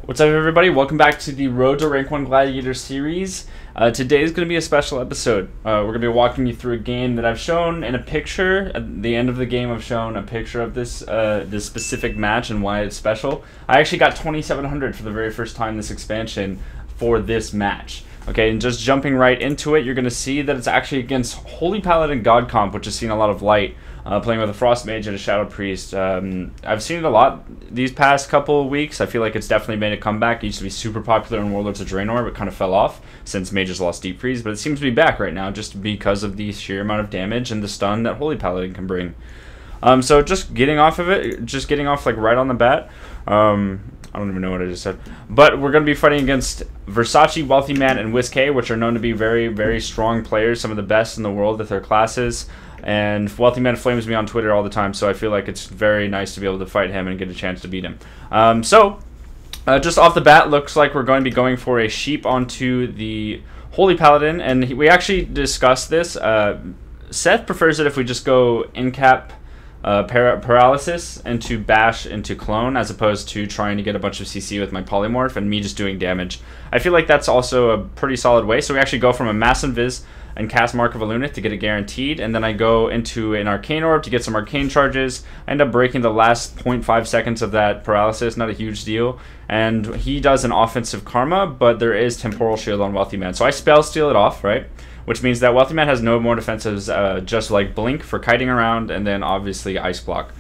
What's up, everybody? Welcome back to the Road to Rank 1 Gladiator series. Today is going to be a special episode. We're going to be walking you through a game that I've shown in a picture. At the end of the game, I've shown a picture of this this specific match and why it's special. I actually got 2,700 for the very first time this expansion for this match. Okay, and just jumping right into it, you're going to see that it's actually against Holy Paladin God Comp, which has seen a lot of light. Playing with a Frost Mage and a Shadow Priest. I've seen it a lot these past couple of weeks. I feel like it's definitely made a comeback. It used to be super popular in Warlords of Draenor, but kind of fell off since Mages lost Deep Freeze. But it seems to be back right now just because of the sheer amount of damage and the stun that Holy Paladin can bring. So just getting off of it, just getting off like right on the bat. I don't even know what I just said. But we're going to be fighting against Versace, Wealthy Man, and Whiskey, which are known to be very, very strong players, some of the best in the world at their classes. And Wealthy Man flames me on Twitter all the time, so I feel like it's very nice to be able to fight him and get a chance to beat him. Just off the bat, looks like we're going to be going for a sheep onto the Holy Paladin, and we actually discussed this. Seth prefers it if we just go in-cap paralysis into bash into clone, as opposed to trying to get a bunch of CC with my polymorph and me just doing damage. I feel like that's also a pretty solid way. So we actually go from a mass invis and cast Mark of Alunith to get it guaranteed, and then I go into an Arcane Orb to get some Arcane charges. I end up breaking the last 0.5 seconds of that paralysis, not a huge deal, and he does an offensive Karma, but there is Temporal Shield on Wealthy Man, so I spell steal it off, right? Which means that Wealthy Man has no more defensives, just like Blink for kiting around, and then obviously Ice Block.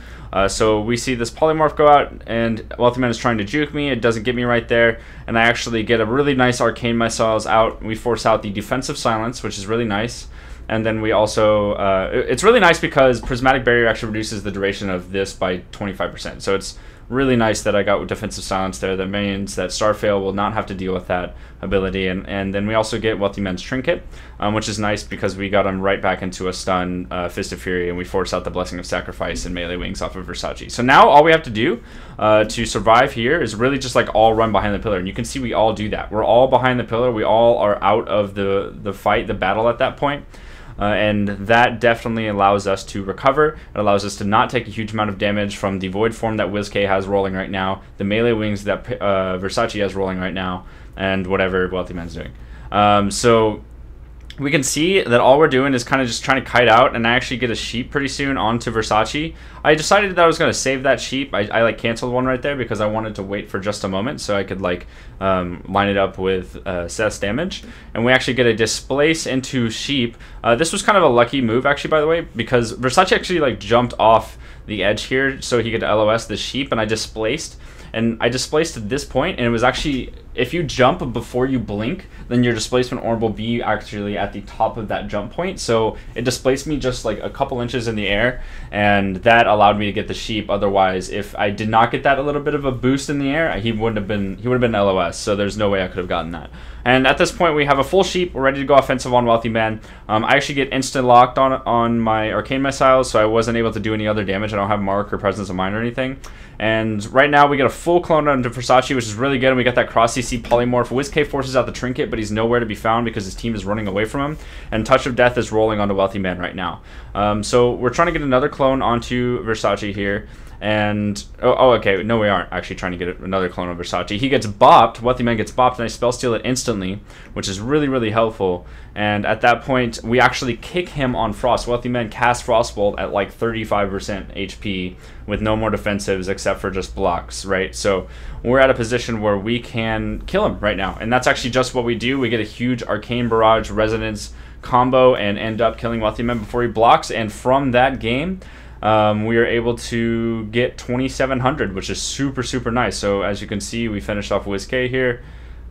So we see this Polymorph go out, and Wealthy Man is trying to juke me. It doesn't get me right there, and I actually get a really nice Arcane Missiles out. We force out the Defensive Silence, which is really nice. And then we also, it's really nice because Prismatic Barrier actually reduces the duration of this by 25%. So it's really nice that I got Defensive Silence there. That means that Starfail will not have to deal with that ability. And then we also get Wealthy Man's Trinket, which is nice because we got him right back into a stun, Fist of Fury, and we force out the Blessing of Sacrifice and Melee Wings off of Versace. So now all we have to do to survive here is really just like all run behind the pillar. And you can see we all do that. We're all behind the pillar. We all are out of the fight, the battle at that point. And that definitely allows us to recover. It allows us to not take a huge amount of damage from the Void Form that Whiskey has rolling right now, the Melee Wings that Versace has rolling right now, and whatever Wealthy Man's doing. So we can see that all we're doing is kind of just trying to kite out, and I actually get a sheep pretty soon onto Versace. I decided that I was going to save that sheep. I like canceled one right there because I wanted to wait for just a moment so I could like line it up with Seth's damage. And we actually get a displace into sheep. This was kind of a lucky move actually, by the way, because Versace actually like jumped off the edge here so he could LOS the sheep, and I displaced. And I displaced at this point, and it was actually, if you jump before you blink, then your displacement orb will be actually at the top of that jump point. So it displaced me just like a couple inches in the air, and that allowed me to get the sheep. Otherwise, if I did not get that a little bit of a boost in the air, he would have been LOS. So there's no way I could have gotten that. And at this point, we have a full sheep. We're ready to go offensive on Wealthy Man. I actually get instant locked on my Arcane Missiles, so I wasn't able to do any other damage. I don't have Mark or Presence of Mind or anything. And right now, we get a full clone onto Versace, which is really good. And we got that cross CC Polymorph. Whiskey forces out the Trinket, but he's nowhere to be found because his team is running away from him. And Touch of Death is rolling onto Wealthy Man right now. So we're trying to get another clone onto Versace here. And okay, no, we aren't actually trying to get another clone of Versace. He gets bopped, Wealthy Man gets bopped, and I spell steal it instantly, which is really, really helpful. And at that point, we actually kick him on Frost. Wealthy Man casts Frostbolt at like 35% HP with no more defensives except for just blocks, right? So we're at a position where we can kill him right now, and that's actually just what we do. We get a huge Arcane Barrage Resonance combo and end up killing Wealthy Man before he blocks, and from that game, we are able to get 2,700, which is super, super nice. So as you can see, we finished off Whiskey here,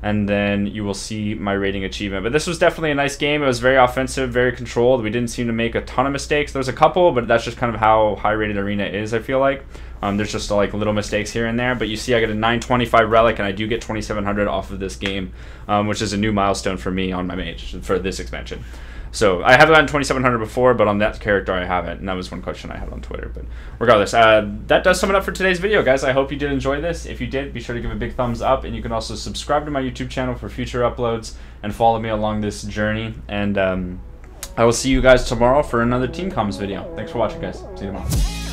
and then you will see my rating achievement. But this was definitely a nice game. It was very offensive, very controlled. We didn't seem to make a ton of mistakes. There's a couple, but that's just kind of how high-rated Arena is, I feel like. There's just like little mistakes here and there, but you see I get a 925 relic, and I do get 2,700 off of this game, which is a new milestone for me on my mage for this expansion. So I haven't gotten 2,700 before, but on that character I haven't, and that was one question I had on Twitter. But regardless, that does sum it up for today's video, guys. I hope you did enjoy this. If you did, be sure to give a big thumbs up, and you can also subscribe to my YouTube channel for future uploads and follow me along this journey. And I will see you guys tomorrow for another Team Comms video. Thanks for watching, guys. See you tomorrow.